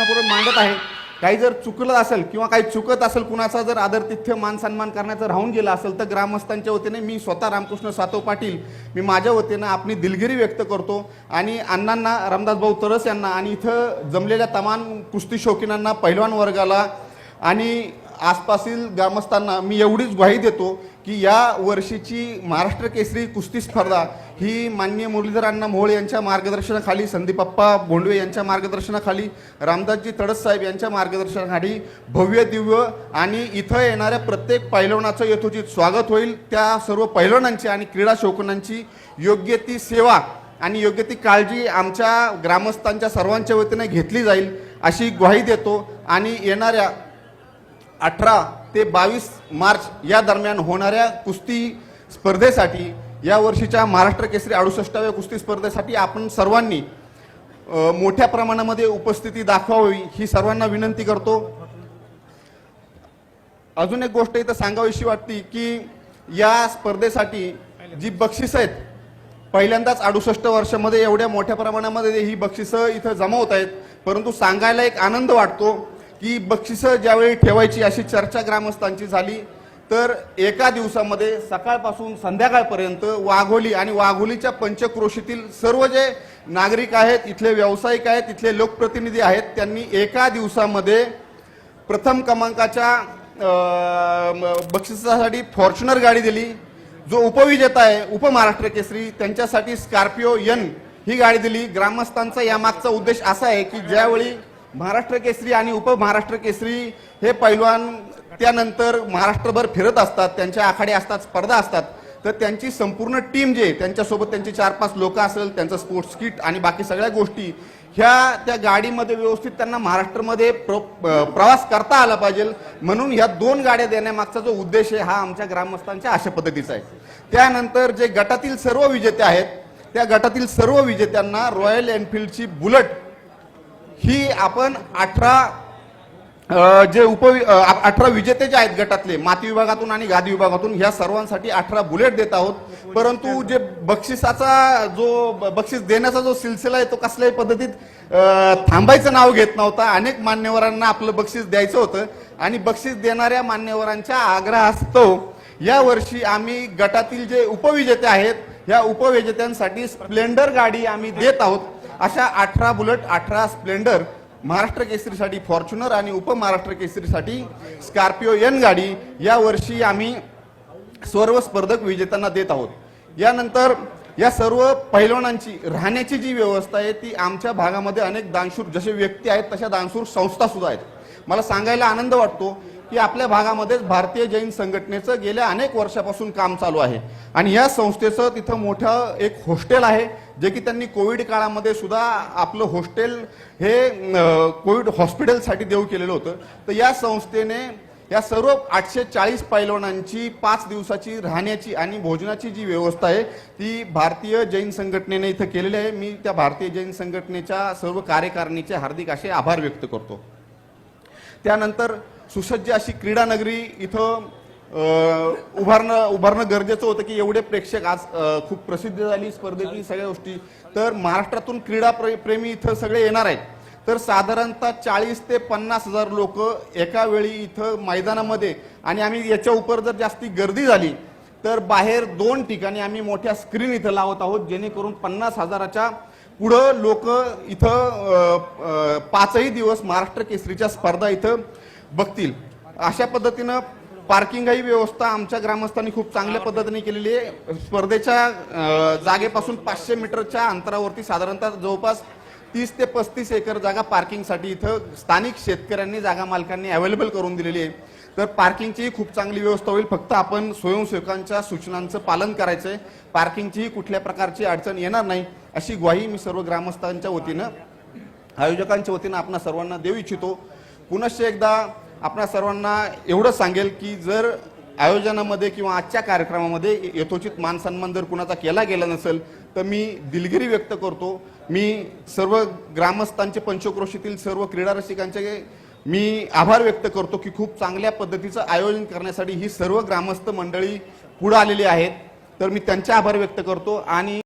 प्रशासनापुढे मांडत आहे। काही जर चुकलं असेल किंवा काही चुकत असेल, कुणाचा जर आदरातिथ्य मान सन्मान करण्याचं राहून गेला असेल, तर ग्रामस्थांच्या वतीने मी स्वतः रामकृष्ण सातव पाटील मी माझ्या वतीने आपली दिलगिरी व्यक्त करतो आणि अण्णांना, रामदास भाऊ तरस यांना आणि इथं जमलेल्या तमाम कुस्ती शौकीनांना, पैलवान वर्गाला आणि आसपासील ग्रामस्थांना मी एवढीच ग्वाही देतो की या वर्षीची महाराष्ट्र केसरी कुस्ती स्पर्धा ही माननीय मुरलीधर अण्णा मोहोळ यांच्या मार्गदर्शनाखाली, संदीपप्पा भोंडवे यांच्या मार्गदर्शनाखाली, रामदासजी तडस साहेब यांच्या मार्गदर्शनाखाली भव्य दिव्य आणि इथं येणाऱ्या प्रत्येक पैलवानाचं यथोचित स्वागत होईल। त्या सर्व पैलवानांची आणि क्रीडा शौकीनांची योग्य ती सेवा आणि योग्य ती काळजी आमच्या ग्रामस्थांच्या सर्वांच्या वतीने घेतली जाईल अशी ग्वाही देतो आणि येणाऱ्या 18 ते 22 मार्च या दरम्यान होणाऱ्या कुस्ती स्पर्धेसाठी, या वर्षीच्या महाराष्ट्र केसरी 68व्या कुस्ती स्पर्धेसाठी आपण सर्वांनी मोठ्या प्रमाणामध्ये उपस्थिती दाखवावी ही सर्वांना विनंती करतो। अजून एक गोष्ट इथं सांगावीशी वाटते की या स्पर्धेसाठी जी बक्षिसं आहेत, पहिल्यांदाच 68 वर्षामध्ये एवढ्या मोठ्या प्रमाणामध्ये ही बक्षिसं इथं जमा होत आहेत, परंतु सांगायला एक आनंद वाटतो की बक्षिसं ज्यावेळी ठेवायची अशी चर्चा ग्रामस्थांची झाली, तर एका दिवसामध्ये सकाळपासून संध्याकाळपर्यंत वाघोली आणि वाघोलीच्या पंचक्रोशीतील सर्व जे नागरिक आहेत, इथले व्यावसायिक आहेत, इथले लोकप्रतिनिधी आहेत, त्यांनी एका दिवसामध्ये प्रथम क्रमांकाच्या बक्षिसासाठी फॉर्च्युनर गाडी दिली। जो उपविजेता आहे उपमहाराष्ट्र केसरी त्यांच्यासाठी स्कॉर्पिओ एन ही गाडी दिली। ग्रामस्थांचा यामागचा उद्देश असा आहे की ज्यावेळी महाराष्ट्र केसरी आणि उपमहाराष्ट्र केसरी हे पैलवान त्यानंतर महाराष्ट्रभर फिरत असतात, त्यांच्या आखाडे असतात, स्पर्धा असतात, तर त्यांची संपूर्ण टीम जे त्यांच्यासोबत त्यांची 4-5 लोक असेल, त्यांचं स्पोर्ट्स किट आणि बाकी सगळ्या गोष्टी ह्या त्या गाडीमध्ये व्यवस्थित त्यांना महाराष्ट्रामध्ये प्रवास करता आला पाहिजे, म्हणून ह्या 2 गाड्या देण्यामागचा जो उद्देश आहे हा आमच्या ग्रामस्थांच्या अशा पद्धतीचा आहे। त्यानंतर जे गटातील सर्व विजेते आहेत, त्या गटातील सर्व विजेत्यांना रॉयल एनफिल्डची बुलेट ही आपण 18 विजेते जे आहेत गटातले माती विभागातून आणि गादी विभागातून ह्या सर्वांसाठी 18 बुलेट देत आहोत। परंतु जे बक्षिसाचा जो बक्षीस देण्याचा जो सिलसिला आहे तो कसल्याही पद्धतीत थांबायचं नाव घेत नव्हता। अनेक मान्यवरांना आपलं बक्षीस द्यायचं होतं आणि बक्षीस देणाऱ्या मान्यवरांच्या आग्रहास्तव या वर्षी आम्ही गटातील जे उपविजेते आहेत ह्या उपविजेत्यांसाठी स्प्लेंडर गाडी आम्ही देत आहोत। अशा 18 बुलेट, 18 स्प्लेंडर, महाराष्ट्र केसरीसाठी फॉर्च्युनर आणि उपमहाराष्ट्र केसरीसाठी स्कॉर्पिओ एन गाडी या वर्षी आम्ही सर्व स्पर्धक विजेत्यांना देत आहोत। यानंतर या सर्व पैलवानांची राहण्याची जी व्यवस्था आहे ती आमच्या भागामध्ये अनेक दानशूर जसे व्यक्ती आहेत तशा दानशूर संस्था सुद्धा आहेत। मला सांगायला आनंद वाटतो की आपल्या भागामध्येच भारतीय जैन संघटनेचं गेल्या अनेक वर्षापासून काम चालू आहे आणि या संस्थेचं तिथं मोठं एक हॉस्टेल आहे, जे की त्यांनी कोविड काळामध्ये सुद्धा आपलं हॉस्टेल हे कोविड हॉस्पिटलसाठी देऊ केलेलं होतं। तर या संस्थेने या सर्व 840 पैलवानांची 5 दिवसाची राहण्याची आणि भोजनाची जी व्यवस्था आहे ती भारतीय जैन संघटनेने इथं केलेली आहे। मी त्या भारतीय जैन संघटनेच्या सर्व कार्यकारिणीचे हार्दिक असे आभार व्यक्त करतो। त्यानंतर सुसज्ज अशी क्रीडा नगरी इथं उभारणं गरजेचं होतं की एवढे प्रेक्षक आज खूप प्रसिद्ध झाली स्पर्धेची सगळ्या गोष्टी, तर महाराष्ट्रातून क्रीडा प्रेमी इथं सगळे येणार आहेत, तर साधारणतः 40 ते 50 हजार लोक एका वेळी इथं मैदानामध्ये, आणि आम्ही याच्या उपर जर जास्ती गर्दी झाली तर बाहेर 2 ठिकाणी आम्ही मोठ्या स्क्रीन इथं लावत आहोत, जेणेकरून 50,000च्या पुढं लोक इथं 5ही दिवस महाराष्ट्र केसरीच्या स्पर्धा इथं बघतील। अशा पद्धतीनं पार्किंगही व्यवस्था आमच्या ग्रामस्थांनी खूप चांगल्या पद्धतीने केलेली आहे। स्पर्धेच्या जागेपासून 500 मीटरच्या अंतरावरती साधारणतः जवळपास 30 ते 35 एकर जागा पार्किंगसाठी इथं स्थानिक शेतकऱ्यांनी, जागा मालकांनी अवेलेबल करून दिलेली आहे। तर पार्किंगची खूप चांगली व्यवस्था होईल, फक्त आपण स्वयंसेवकांच्या सूचनांचं पालन करायचं आहे। पार्किंगची कुठल्या प्रकारची अडचण येणार नाही अशी ग्वाही मी सर्व ग्रामस्थांच्या वतीनं, आयोजकांच्या वतीनं आपणा सर्वांना देऊ इच्छितो। पुनश्च एकदा आपणा सर्वांना एवढं सांगेल की जर आयोजनामध्ये किंवा आजच्या कार्यक्रमामध्ये यथोचित मान सन्मान जर कुणाचा केला गेला नसेल तर मी दिलगिरी व्यक्त करतो। मी सर्व ग्रामस्थांचे, पंचक्रोशीतील सर्व क्रीडा रसिकांचे मी आभार व्यक्त करतो की खूप चांगल्या पद्धतीचं आयोजन करण्यासाठी ही सर्व ग्रामस्थ मंडळी पुढे आलेली आहेत, तर मी त्यांचे आभार व्यक्त करतो। आणि